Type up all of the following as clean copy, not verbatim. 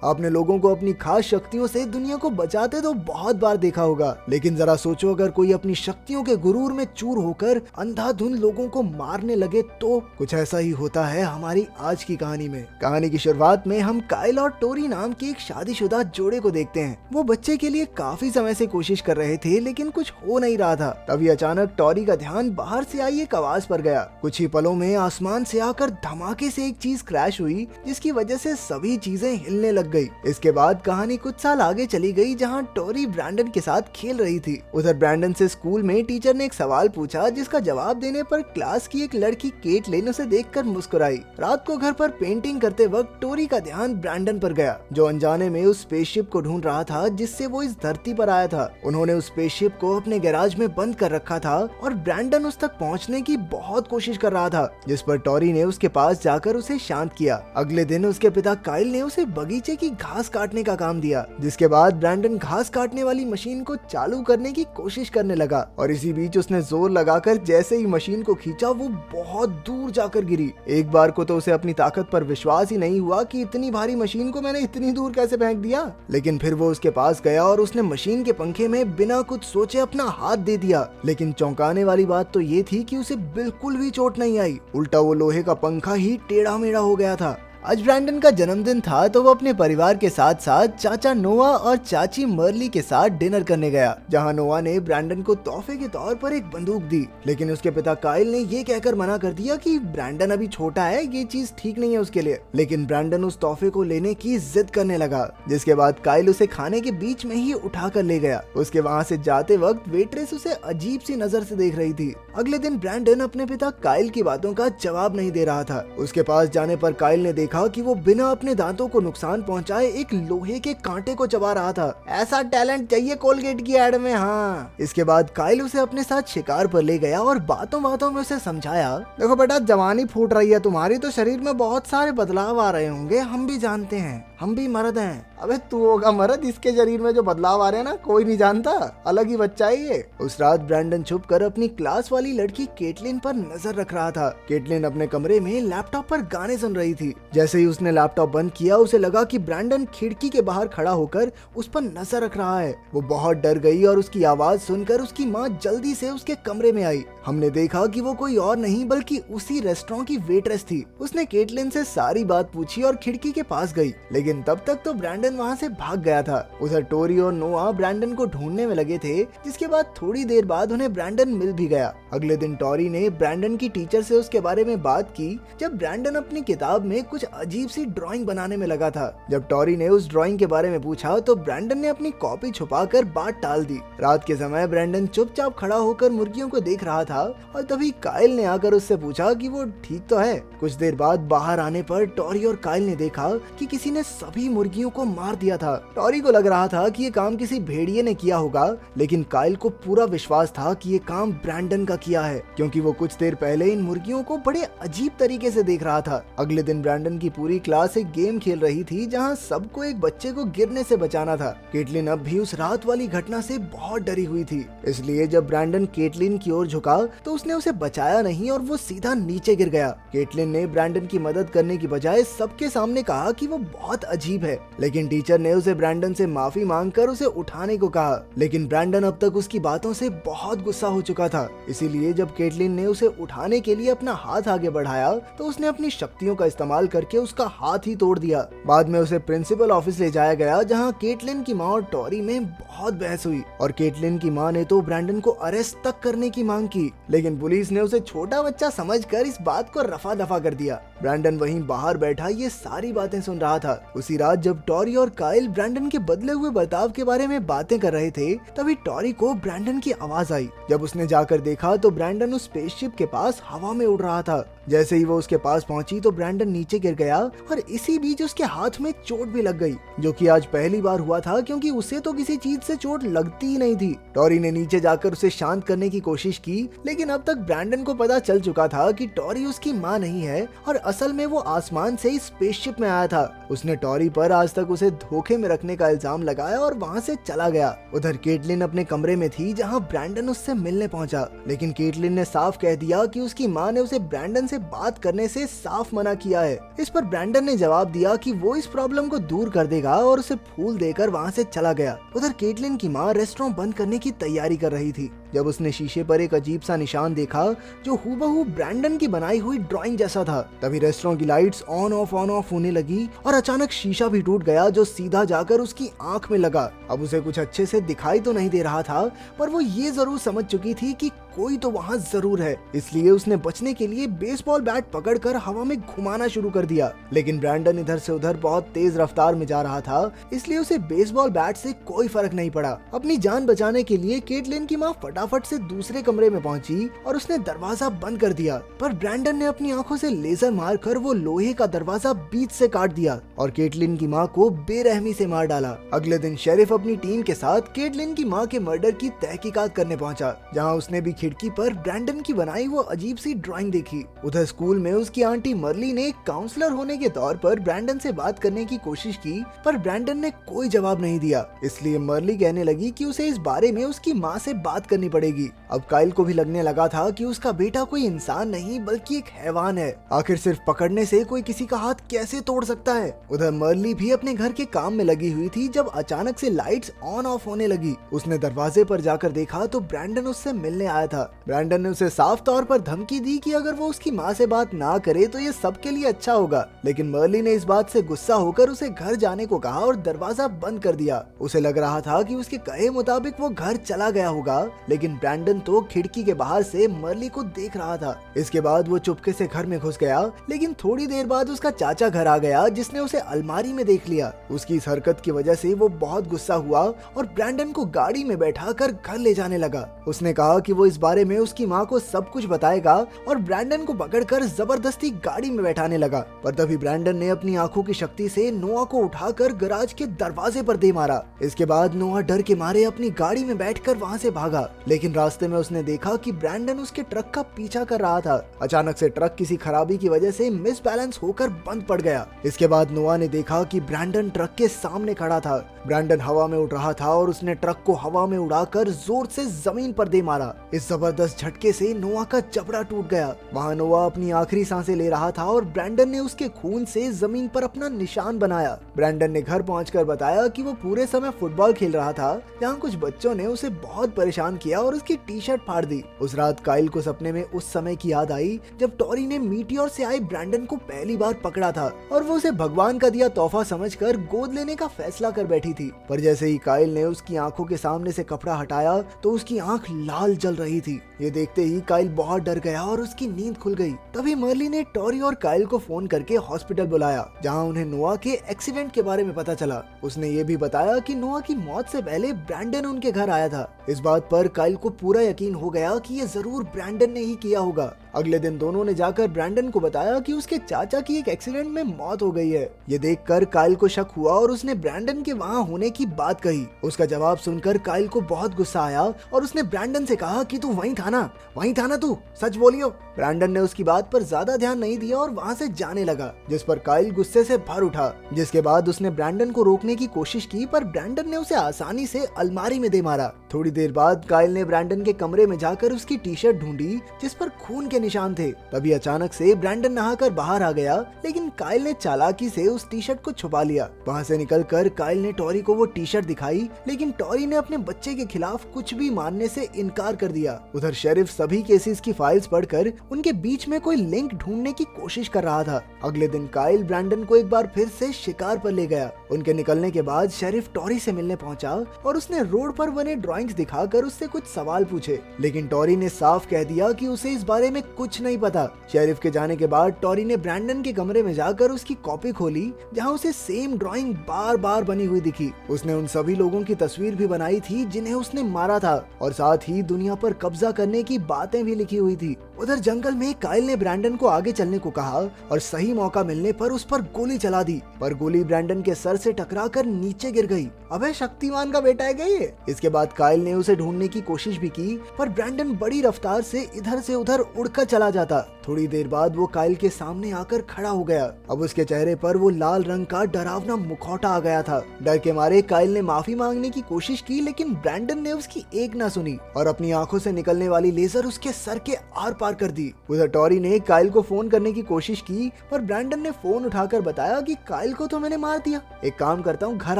आपने लोगों को अपनी खास शक्तियों से दुनिया को बचाते तो बहुत बार देखा होगा, लेकिन जरा सोचो अगर कोई अपनी शक्तियों के गुरूर में चूर होकर अंधाधुंध लोगों को मारने लगे तो कुछ ऐसा ही होता है हमारी आज की कहानी में। कहानी की शुरुआत में हम काइल और टोरी नाम के एक शादीशुदा जोड़े को देखते हैं। वो बच्चे के लिए काफी समय से कोशिश कर रहे थे लेकिन कुछ हो नहीं रहा था। तभी अचानक टोरी का ध्यान बाहर से आई एक आवाज पर गया। कुछ ही पलों में आसमान से आकर धमाके से एक चीज क्रैश हुई जिसकी वजह से सभी चीजें हिलने लग गई। इसके बाद कहानी कुछ साल आगे चली गई जहाँ टोरी ब्रैंडन के साथ खेल रही थी। उधर ब्रैंडन से स्कूल में टीचर ने एक सवाल पूछा जिसका जवाब देने पर क्लास की एक लड़की केटलिन उसे देखकर मुस्कुराई। रात को घर पर पेंटिंग करते वक्त टोरी का ध्यान ब्रैंडन पर गया जो अनजाने में उस स्पेसशिप को ढूंढ रहा था जिससे वो इस धरती पर आया था। उन्होंने उस स्पेसशिप को अपने गैराज में बंद कर रखा था और ब्रैंडन उस तक पहुंचने की बहुत कोशिश कर रहा था, जिस पर टोरी ने उसके पास जाकर उसे शांत किया। अगले दिन उसके पिता काइल ने उसे बगीचे की घास काटने का काम दिया, जिसके बाद ब्रैंडन घास काटने वाली मशीन को चालू करने की कोशिश करने लगा और इसी बीच उसने जोर लगाकर जैसे ही मशीन को खींचा वो बहुत दूर जाकर गिरी। एक बार को तो उसे अपनी ताकत पर विश्वास ही नहीं हुआ कि इतनी भारी मशीन को मैंने इतनी दूर कैसे फेंक दिया। लेकिन फिर वो उसके पास गया और उसने मशीन के पंखे में बिना कुछ सोचे अपना हाथ दे दिया। लेकिन चौंकाने वाली बात तो ये थी कि उसे बिल्कुल भी चोट नहीं आई, उल्टा वो लोहे का पंखा ही टेढ़ा मेढ़ा हो गया था। आज ब्रैंडन का जन्मदिन था तो वो अपने परिवार के साथ साथ चाचा नोआ और चाची मर्ली के साथ डिनर करने गया, जहां नोआ ने ब्रैंडन को तोहफे के तौर पर एक बंदूक दी। लेकिन उसके पिता काइल ने ये कहकर मना कर दिया कि ब्रैंडन अभी छोटा है, ये चीज ठीक नहीं है उसके लिए। लेकिन ब्रैंडन उस तोहफे को लेने की जिद करने लगा, जिसके बाद काइल उसे खाने के बीच में ही उठा कर ले गया। उसके वहाँ से जाते वक्त वेट्रेस उसे अजीब सी नजर से देख रही थी। अगले दिन ब्रैंडन अपने पिता काइल की बातों का जवाब नहीं दे रहा था। उसके पास जाने पर काइल ने देखा कि वो बिना अपने दांतों को नुकसान पहुंचाए एक लोहे के कांटे को चबा रहा था। ऐसा टैलेंट चाहिए कोलगेट की एड में। हाँ, इसके बाद काइल उसे अपने साथ शिकार पर ले गया और बातों बातों में उसे समझाया, देखो बेटा, जवानी फूट रही है तुम्हारी तो शरीर में बहुत सारे बदलाव आ रहे होंगे, हम भी जानते हैं, हम भी मर्द हैं। अबे तू होगा मर्द, इसके शरीर में जो बदलाव आ रहे हैं ना कोई नहीं जानता, अलग ही बच्चा है ये। उस रात ब्रैंडन छुप कर अपनी क्लास वाली लड़की केटलिन पर नजर रख रहा था। केटलिन अपने कमरे में लैपटॉप पर गाने सुन रही थी। जैसे ही उसने लैपटॉप बंद किया उसे लगा कि ब्रैंडन खिड़की के बाहर खड़ा होकर उस पर नजर रख रहा है। वो बहुत डर गई और उसकी आवाज सुनकर उसकी माँ जल्दी से उसके कमरे में आई। हमने देखा कि वो कोई और नहीं बल्कि उसी रेस्टोरेंट की वेट्रेस थी। उसने केटलिन से सारी बात पूछी और खिड़की के पास गई, लेकिन तब तक तो ब्रैंडन वहाँ से भाग गया था। उधर टोरी और नोआ ब्रैंडन को ढूंढने में लगे थे, जिसके बाद थोड़ी देर बाद उन्हें ब्रैंडन मिल भी गया। अगले दिन टोरी ने ब्रैंडन की टीचर से उसके बारे में बात की जब ब्रैंडन अपनी किताब में कुछ अजीब सी ड्राइंग बनाने में लगा था। जब टोरी ने उस ड्राइंग के बारे में पूछा तो ब्रैंडन ने अपनी कॉपी छुपाकर बात टाल दी। रात के समय ब्रैंडन चुपचाप खड़ा होकर मुर्गियों को देख रहा था और तभी काइल ने आकर उससे पूछा कि वो ठीक तो है। कुछ देर बाद बाहर आने पर टोरी और काइल ने देखा कि किसी ने सभी मुर्गियों को मार दिया था। टोरी को लग रहा था कि ये काम किसी भेड़िए ने किया होगा, लेकिन काइल को पूरा विश्वास था कि ये काम ब्रैंडन का किया है, क्योंकि वो कुछ देर पहले इन मुर्गियों को बड़े अजीब तरीके से देख रहा था। अगले दिन ब्रैंडन की पूरी क्लास एक गेम खेल रही थी जहाँ सबको एक बच्चे को गिरने से बचाना था। केटलिन अब भी उस रात वाली घटना से बहुत डरी हुई थी, इसलिए जब ब्रैंडन केटलिन की ओर झुका तो उसने उसे बचाया नहीं और वो सीधा नीचे गिर गया। केटलिन ने ब्रैंडन की मदद करने की बजाय सबके सामने कहा कि वो बहुत अजीब है, लेकिन टीचर ने उसे ब्रैंडन से माफी मांगकर उसे उठाने को कहा। लेकिन ब्रैंडन अब तक उसकी बातों से बहुत गुस्सा हो चुका था, इसीलिए जब केटलिन ने उसे उठाने के लिए अपना हाथ आगे बढ़ाया तो उसने अपनी शक्तियों का इस्तेमाल करके उसका हाथ ही तोड़ दिया। बाद में उसे प्रिंसिपल ऑफिस ले जाया गया, जहाँ केटलिन की माँ और टोरी में बहुत बहस हुई और केटलिन की माँ ने तो ब्रैंडन को अरेस्ट तक करने की मांग की, लेकिन पुलिस ने उसे छोटा बच्चा समझकर इस बात को रफा दफा कर दिया। ब्रैंडन वहीं बाहर बैठा ये सारी बातें सुन रहा था। उसी रात जब टोरी और काइल ब्रैंडन के बदले हुए बर्ताव के बारे में बातें कर रहे थे, तभी टोरी को ब्रैंडन की आवाज आई। जब उसने जाकर देखा तो ब्रैंडन उस स्पेसशिप के पास हवा में उड़ रहा था। जैसे ही वो उसके पास पहुंची तो ब्रैंडन नीचे गिर गया और इसी बीच उसके हाथ में चोट भी लग गई, जो कि आज पहली बार हुआ था, क्योंकि उसे तो किसी चीज से चोट लगती ही नहीं थी। टोरी ने नीचे जाकर उसे शांत करने की कोशिश की, लेकिन अब तक ब्रैंडन को पता चल चुका था कि टोरी उसकी माँ नहीं है और असल में वो आसमान से इस स्पेसशिप में आया था। उसने टोरी पर आज तक उसे धोखे में रखने का इल्जाम लगाया और वहाँ से चला गया। उधर केटलिन अपने कमरे में थी, जहाँ ब्रैंडन उससे मिलने पहुंचा, लेकिन केटलिन ने साफ कह दिया कि उसकी माँ ने उसे ब्रैंडन से बात करने से साफ मना किया है। इस पर ब्रैंडन ने जवाब दिया कि वो इस प्रॉब्लम को दूर कर देगा और उसे फूल देकर वहाँ से चला गया। उधर केटलिन की माँ रेस्टोरेंट बंद करने की तैयारी कर रही थी जब उसने शीशे पर एक अजीब सा निशान देखा जो हूबहू ब्रैंडन की बनाई हुई ड्राइंग जैसा था। तभी रेस्टोरेंट की लाइट्स ऑन ऑफ होने लगी और अचानक शीशा भी टूट गया जो सीधा जाकर उसकी आंख में लगा। अब उसे कुछ अच्छे से दिखाई तो नहीं दे रहा था, पर वो ये जरूर समझ चुकी थी कि कोई तो वहाँ जरूर है, इसलिए उसने बचने के लिए बेसबॉल बैट पकड़कर हवा में घुमाना शुरू कर दिया। लेकिन ब्रैंडन इधर से उधर बहुत तेज रफ्तार में जा रहा था, इसलिए उसे बेसबॉल बैट से कोई फर्क नहीं पड़ा। अपनी जान बचाने के लिए केटलिन की माँ फटाफट से दूसरे कमरे में पहुंची और उसने दरवाजा बंद कर दिया, पर ब्रैंडन ने अपनी आंखों से लेजर मारकर वो लोहे का दरवाजा बीच से काट दिया और केटलिन की माँ को बेरहमी से मार डाला। अगले दिन शेरिफ अपनी टीम के साथ केटलिन की माँ के मर्डर की तहकीकात करने पहुंचा, जहाँ उसने भी खिड़की पर ब्रैंडन की बनाई वो अजीब सी ड्राइंग देखी। उधर स्कूल में उसकी आंटी मर्ली ने काउंसलर होने के तौर पर ब्रैंडन से बात करने की कोशिश की, पर ब्रैंडन ने कोई जवाब नहीं दिया। इसलिए मर्ली कहने लगी कि उसे इस बारे में उसकी माँ से बात करनी पड़ेगी। अब काइल को भी लगने लगा था कि उसका बेटा कोई इंसान नहीं बल्कि एक हैवान है। आखिर सिर्फ पकड़ने से कोई किसी का हाथ कैसे तोड़ सकता है। उधर मर्ली भी अपने घर के काम में लगी हुई थी जब अचानक से लाइट्स ऑन ऑफ होने लगी। उसने दरवाजे पर जाकर देखा तो ब्रैंडन उससे मिलने आया था। ब्रैंडन ने उसे साफ तौर पर धमकी दी कि अगर वो उसकी माँ से बात ना करे तो ये सबके लिए अच्छा होगा, लेकिन मर्ली ने इस बात से गुस्सा होकर उसे घर जाने को कहा और दरवाजा बंद कर दिया। उसे लग रहा था कि उसके कहे मुताबिक वो घर चला गया होगा, लेकिन ब्रैंडन तो खिड़की के बाहर से मर्ली को देख रहा था। इसके बाद वो चुपके से घर में घुस गया, लेकिन थोड़ी देर बाद उसका चाचा घर आ गया जिसने उसे अलमारी में देख लिया। उसकी इस हरकत की वजह से वो बहुत गुस्सा हुआ और ब्रैंडन को गाड़ी में बैठा कर घर ले जाने लगा। उसने कहा कि वो इस बारे में उसकी माँ को सब कुछ बताएगा और ब्रैंडन को पकड़कर जबरदस्ती गाड़ी में बैठाने लगा। पर तभी ब्रैंडन ने अपनी आंखों की शक्ति से नोआ को उठाकर गैराज के दरवाजे पर दे मारा। इसके बाद नोआ डर के मारे अपनी गाड़ी में बैठकर वहाँ से भागा, लेकिन रास्ते में उसने देखा कि ब्रैंडन उसके ट्रक का पीछा कर रहा था। अचानक से ट्रक किसी खराबी की वजह से मिसबैलेंस होकर बंद पड़ गया। इसके बाद नोआ ने देखा कि ब्रैंडन ट्रक के सामने खड़ा था। ब्रैंडन हवा में उड़ रहा था और उसने ट्रक को हवा में उड़ाकर जोर से जमीन पर दे मारा। इस जबरदस्त झटके से नोआ का जबड़ा टूट गया। वहाँ नोआ अपनी आखिरी सांसें ले रहा था और ब्रैंडन ने उसके खून से जमीन पर अपना निशान बनाया। ब्रैंडन ने घर पहुंचकर बताया कि वो पूरे समय फुटबॉल खेल रहा था, जहाँ कुछ बच्चों ने उसे बहुत परेशान किया और उसकी टी शर्ट फाड़ दी। उस रात काइल को सपने में उस समय की याद आई जब टॉरी ने मीटियोर से आए ब्रैंडन को पहली बार पकड़ा था और वो उसे भगवान का दिया तोहफा समझकर गोद लेने का फैसला कर बैठी थी। पर जैसे ही काइल ने उसकी आंखों के सामने से कपड़ा हटाया तो उसकी आंख लाल जल रही थी। ये देखते ही काइल बहुत डर गया और उसकी नींद खुल गई। तभी मर्ली ने टॉरी और काइल को फोन करके हॉस्पिटल बुलाया, जहां उन्हें नोआ के एक्सीडेंट के बारे में पता चला। उसने ये भी बताया कि नोआ की मौत से पहले ब्रैंडन उनके घर आया था। इस बात पर काइल को पूरा यकीन हो गया कि ये जरूर ब्रैंडन ने ही किया होगा। अगले दिन दोनों ने जाकर ब्रैंडन को बताया कि उसके चाचा की एक एक्सीडेंट में मौत हो गई है। ये देखकर काइल को शक हुआ और उसने ब्रैंडन के वहाँ होने की बात कही। उसका जवाब सुनकर काइल को बहुत गुस्सा आया और उसने ब्रैंडन से कहा कि तू वहीं था ना तू, सच बोलियो। ब्रैंडन ने उसकी बात पर ज्यादा ध्यान नहीं दिया और वहाँ से जाने लगा, जिस पर काइल गुस्से से भर उठा। जिसके बाद उसने ब्रैंडन को रोकने की कोशिश की, पर ब्रैंडन ने उसे आसानी से अलमारी में दे मारा। थोड़ी देर बाद काइल ने ब्रैंडन के कमरे में जाकर उसकी टी शर्ट ढूंढी जिस पर खून के निशान थे। तभी अचानक से ब्रैंडन नहाकर बाहर आ गया, लेकिन काइल ने चालाकी से उस टी शर्ट को छुपा लिया। वहाँ से निकलकर काइल ने टॉरी को वो टी शर्ट दिखाई, लेकिन टॉरी ने अपने बच्चे के खिलाफ कुछ भी मानने से इनकार कर दिया। उधर शेरिफ सभी केसेस की फाइल्स पढ़कर उनके बीच में कोई लिंक ढूंढने की कोशिश कर रहा था। अगले दिन काइल ब्रैंडन को एक बार फिर से शिकार पर ले गया। उनके निकलने के बाद शेरिफ टॉरी से मिलने पहुंचा और उसने रोड पर बने ड्राइंग्स दिखाकर उससे कुछ सवाल पूछे, लेकिन टॉरी ने साफ कह दिया कि उसे इस बारे में कुछ नहीं पता। शेरिफ के जाने के बाद टॉरी ने ब्रैंडन के कमरे में जाकर उसकी कॉपी खोली, जहां उसे सेम ड्राइंग बार बार बनी हुई दिखी। उसने उन सभी लोगों की तस्वीर भी बनाई थी जिन्हें उसने मारा था, और साथ ही दुनिया पर कब्जा करने की बातें भी लिखी हुई थी। उधर जंगल में काइल ने ब्रैंडन को आगे चलने को कहा और सही मौका मिलने पर उस पर गोली चला दी, पर गोली ब्रैंडन के सर से टकराकर नीचे गिर गई। अबे शक्तिमान का बेटा है क्या ये? इसके बाद काइल ने उसे ढूंढने की कोशिश भी की, पर ब्रैंडन बड़ी रफ्तार से इधर से उधर उड़कर चला जाता। थोड़ी देर बाद वो काइल के सामने आकर खड़ा हो गया। अब उसके चेहरे पर वो लाल रंग का डरावना मुखौटा आ गया था। डर के मारे काइल ने माफी मांगने की कोशिश की, लेकिन ब्रैंडन ने उसकी एक ना सुनी और अपनी आंखों से निकलने वाली लेजर उसके सर के आर पार पार कर दी। उधर टॉरी ने काइल को फोन करने की कोशिश की, पर ब्रैंडन ने फोन उठाकर बताया कि काइल को तो मैंने मार दिया, एक काम करता हूँ घर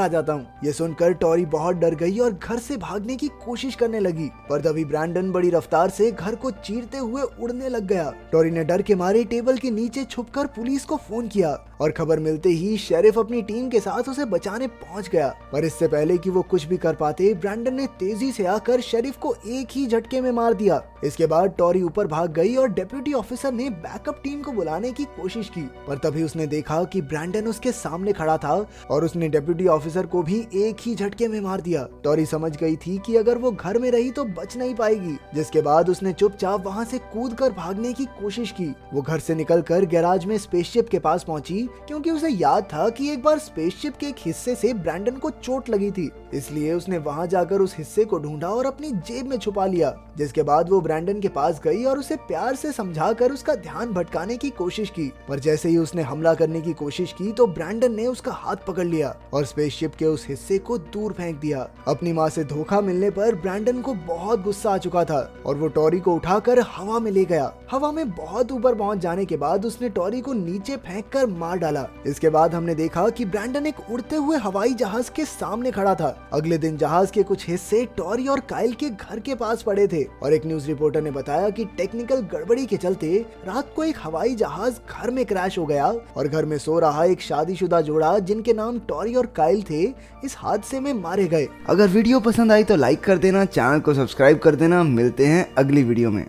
आ जाता हूँ। ये सुनकर टॉरी बहुत डर गई और घर से भागने की कोशिश करने लगी, पर तभी ब्रैंडन बड़ी रफ्तार से घर को चीरते हुए उड़ने लग गया। टॉरी ने डर के मारे टेबल के नीचे छुपकर पुलिस को फोन किया और खबर मिलते ही शेरिफ अपनी टीम के साथ उसे बचाने पहुंच गया। पर इससे पहले कि वो कुछ भी कर पाते, ब्रैंडन ने तेजी से आकर शेरिफ को एक ही झटके में मार दिया। इसके बाद टॉरी ऊपर भाग गई और डिप्टी ऑफिसर ने बैकअप टीम को बुलाने की कोशिश की, पर तभी उसने देखा कि ब्रैंडन उसके सामने खड़ा था और उसने डिप्टी ऑफिसर को भी एक ही झटके में मार दिया। टॉरी समझ गई थी कि अगर वो घर में रही तो बच नहीं पाएगी, जिसके बाद उसने चुपचाप वहाँ से कूदकर भागने की कोशिश की। वो घर से निकलकर गैराज में स्पेसशिप के पास पहुंची, क्योंकि उसे याद था कि एक बार स्पेसशिप के एक हिस्से से ब्रैंडन को चोट लगी थी, इसलिए उसने वहां जाकर उस हिस्से को ढूंढा और अपनी जेब में छुपा लिया। जिसके बाद वो ब्रैंडन के पास गई और उसे प्यार से समझाकर उसका ध्यान भटकाने की कोशिश की, पर जैसे ही उसने हमला करने की कोशिश की तो ब्रैंडन ने उसका हाथ पकड़ लिया और स्पेसशिप के उस हिस्से को दूर फेंक दिया। अपनी माँ से धोखा मिलने पर ब्रैंडन को बहुत गुस्सा आ चुका था और वो टॉरी को उठाकर हवा में ले गया। हवा में बहुत ऊपर पहुंच जाने के बाद उसने टॉरी को नीचे फेंककर मार डाला। इसके बाद हमने देखा कि ब्रैंडन एक उड़ते हुए हवाई जहाज के सामने खड़ा था। अगले दिन जहाज के कुछ हिस्से टॉरी और काइल के घर के पास पड़े थे और एक न्यूज रिपोर्टर ने बताया कि टेक्निकल गड़बड़ी के चलते रात को एक हवाई जहाज घर में क्रैश हो गया और घर में सो रहा एक शादीशुदा जोड़ा जिनके नाम टॉरी और काइल थे, इस हादसे में मारे गए। अगर वीडियो पसंद आई तो लाइक कर देना, चैनल को सब्सक्राइब कर देना। मिलते हैं अगली वीडियो में।